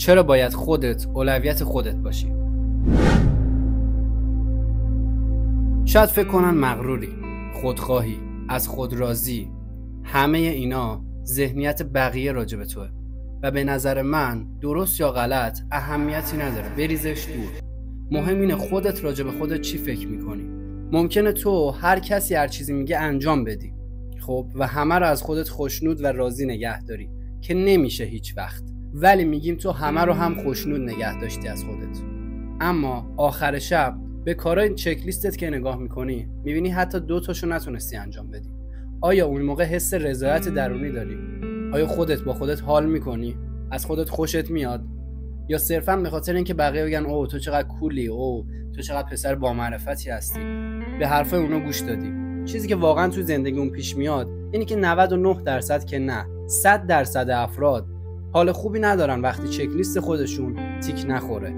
چرا باید خودت اولویت خودت باشی؟ شاید فکر کنن مغروری، خودخواهی، از خود راضی، همه اینا ذهنیت بقیه راجع به توه و به نظر من درست یا غلط اهمیتی نداره، بریزش دور. مهم اینه خودت راجع به خودت چی فکر میکنی. ممکنه تو هر کسی هر چیزی میگه انجام بدی، خب، و همه رو از خودت خوشنود و راضی نگه داری که نمیشه هیچ وقت، ولی میگیم تو همه رو هم خوشنود نگه داشتی از خودت. اما آخر شب به کارای چک لیستت که نگاه میکنی میبینی حتی 2 تاشو نتونستی انجام بدی. آیا اون موقع حس رضایت درونی داری؟ آیا خودت با خودت حال میکنی؟ از خودت خوشت میاد؟ یا صرفا به خاطر اینکه بقیه بگن اوه تو چقدر کولی، اوه تو چقدر پسر با معرفتی هستی، به حرفای اونا گوش دادی؟ چیزی که واقعا تو زندگی اون پیش میاد اینی که 99% که نه، 100% افراد حال خوبی ندارن وقتی چک لیست خودشون تیک نخوره.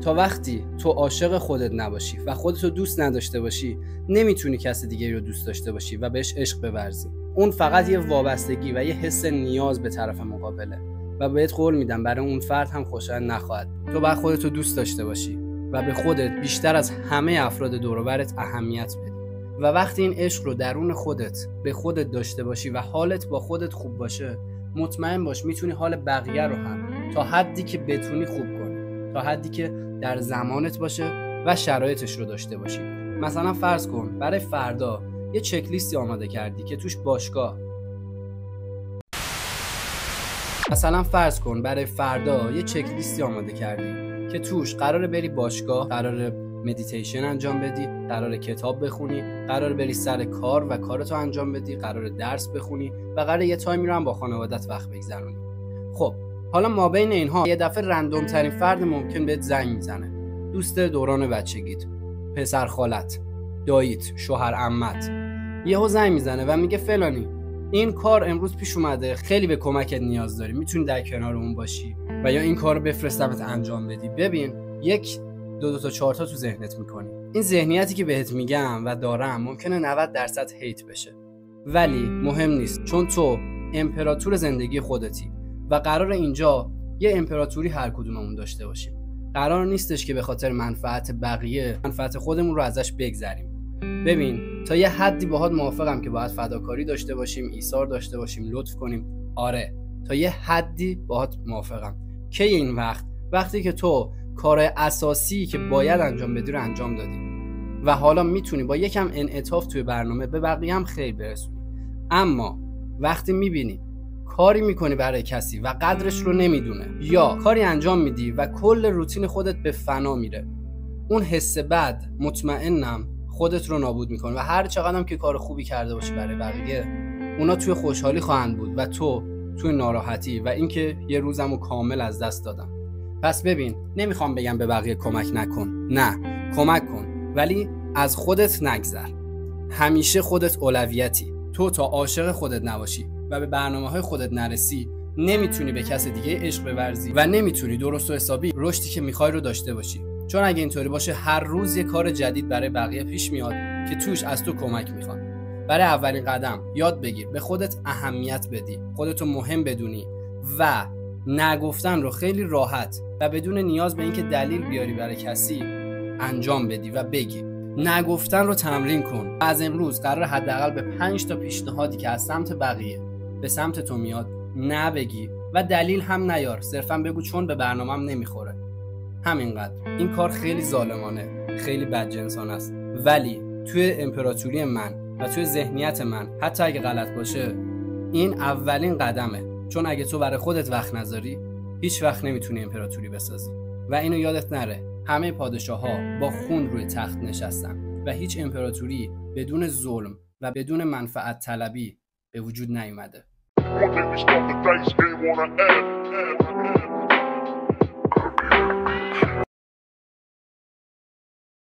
تا وقتی تو عاشق خودت نباشی و خودتو دوست نداشته باشی نمیتونی کسی دیگه رو دوست داشته باشی و بهش عشق بورزی. اون فقط یه وابستگی و یه حس نیاز به طرف مقابله و بهت قول میدم برای اون فرد هم خوشایند نخواهد. تو باید خودتو دوست داشته باشی و به خودت بیشتر از همه افراد دور و برت اهمیت بدی و وقتی این عشق رو درون خودت به خودت داشته باشی و حالت با خودت خوب باشه، مطمئن باش میتونی حال بقیه رو هم تا حدی که بتونی خوب کنی، تا حدی که در زمانت باشه و شرایطش رو داشته باشی. مثلا فرض کن برای فردا یه چک لیستی آماده کردی که توش قراره بری باشگاه، قراره مدیتیشن انجام بدی، قراره کتاب بخونی، قراره بری سر کار و کارتو انجام بدی، قراره درس بخونی و قراره یه تایمی رو هم با خانوادت وقت بگذرونی. خب حالا ما بین اینها یه دفعه رندوم ترین فرد ممکن بهت زنگ میزنه. دوست دوران بچگیت، پسر خالت، داییت، شوهر عمت یهو زنگ میزنه و میگه فلانی این کار امروز پیش اومده، خیلی به کمکت نیاز داری، میتونی در کنارمون باشی و یا این کارو بفرستمت انجام بدی. ببین 1 2 تا 4 تا تو ذهنت میکنی. این ذهنیتی که بهت میگم و دارم ممکنه 90% هیت بشه، ولی مهم نیست، چون تو امپراتور زندگی خودتی و قرار اینجا یه امپراتوری هر کدوممون داشته باشیم. قرار نیستش که به خاطر منفعت بقیه منفعت خودمون رو ازش بگذریم. ببین تا یه حدی باهات موافقم که باید فداکاری داشته باشیم، ایثار داشته باشیم، لطف کنیم. آره تا یه حدی باهات موافقم. کی این وقتی که تو کار اساسی که باید انجام بدی رو انجام دادی و حالا میتونی با یکم انعطاف توی برنامه به بقیه هم خیر برسونی. اما وقتی میبینی کاری میکنی برای کسی و قدرش رو نمیدونه، یا کاری انجام میدی و کل روتین خودت به فنا میره، اون حس بد مطمئنم خودت رو نابود میکنه و هر چقدرم که کار خوبی کرده باشی برای بقیه، اونا توی خوشحالی خواهند بود و تو توی ناراحتی و اینکه یه روزمو کامل از دست دادم. پس ببین نمیخوام بگم به بقیه کمک نکن، نه کمک کن، ولی از خودت نگذر. همیشه خودت اولویتی. تو تا عاشق خودت نباشی و به برنامه‌های خودت نرسی نمیتونی به کس دیگه عشق بورزی و نمیتونی درست و حسابی رشدی که میخوای رو داشته باشی. چون اگه اینطوری باشه هر روز یه کار جدید برای بقیه پیش میاد که توش از تو کمک میخوان. برای اولین قدم یاد بگیر به خودت اهمیت بدی، خودتو مهم بدونی و نگفتن رو خیلی راحت و بدون نیاز به اینکه دلیل بیاری برای کسی انجام بدی و بگی. نگفتن رو تمرین کن. از امروز قرار حداقل به 5 تا پیشنهادی که از سمت بقیه به سمت تو میاد نبگی و دلیل هم نیار، صرفا بگو چون به برنامه‌ام نمیخوره. همینقدر. این کار خیلی ظالمانه، خیلی بدجنسانه است، ولی توی امپراتوری من و توی ذهنیت من حتی اگه غلط باشه این اولین قدمه. چون اگه تو برای خودت وقت نذاری هیچ وقت نمیتونی امپراتوری بسازی. و اینو یادت نره همه پادشاه‌ها با خون روی تخت نشستن و هیچ امپراتوری بدون ظلم و بدون منفعت طلبی به وجود نیومده.